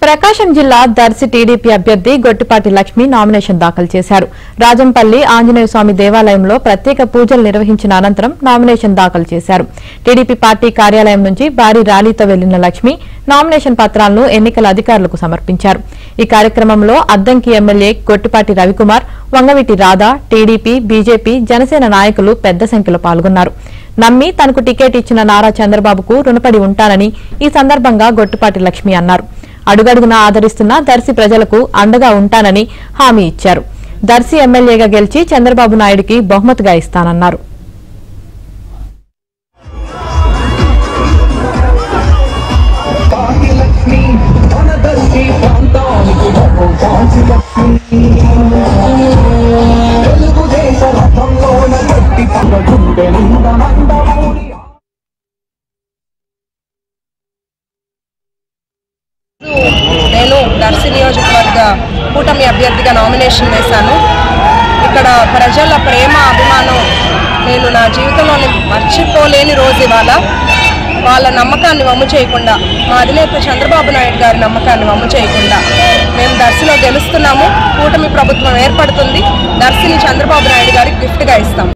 ప్రకాశం జిల్లా దర్శి టీడీపీ అభ్యర్థి గొట్టిపాటి లక్ష్మి నామినేషన్ దాఖలు చేశారు. రాజంపల్లి ఆంజనేయ స్వామి దేవాలయంలో ప్రత్యేక పూజలు నిర్వహించిన అనంతరం నామినేషన్ దాఖలు చేశారు. టీడీపీ పార్టీ కార్యాలయం నుంచి భారీ ర్యాలీతో వెళ్లిన లక్ష్మి నామినేషన్ పత్రాలను ఎన్నికల అధికారులకు సమర్పించారు. ఈ కార్యక్రమంలో Addanki MLA Gottipati Ravikumar, Vangaveeti Radha, TDP, BJP, Janasena నాయకులు పెద్ద సంఖ్యలో పాల్గొన్నారు. నమ్మి తనకు టికెట్ ఇచ్చిన నారా చంద్రబాబుకు రుణపడి ఉంటానని ఈ సందర్భంగా గొట్టిపాటి లక్ష్మి అన్నారు. అడుగడుగునా ఆదరిస్తున్న దర్శి ప్రజలకు అండగా ఉంటానని హామీ ఇచ్చారు. దర్శి ఎమ్మెల్యేగా గెలిచి చంద్రబాబు నాయుడికి బహుమతిగా ఇస్తానన్నారు. నేను దర్శి నియోజకవర్గ కూటమి అభ్యర్థిగా నామినేషన్ వేశాను. ఇక్కడ ప్రజల ప్రేమ, అభిమానం నేను నా జీవితంలో మర్చిపోలేని రోజు ఇవాళ. వాళ్ళ నమ్మకాన్ని వమ్ము చేయకుండా, మా అధినేత చంద్రబాబు నాయుడు గారి నమ్మకాన్ని వమ్ము చేయకుండా మేము దర్శిలో గెలుస్తున్నాము. కూటమి ప్రభుత్వం ఏర్పడుతుంది. దర్శిని చంద్రబాబు నాయుడు గారికి గిఫ్ట్గా ఇస్తాం.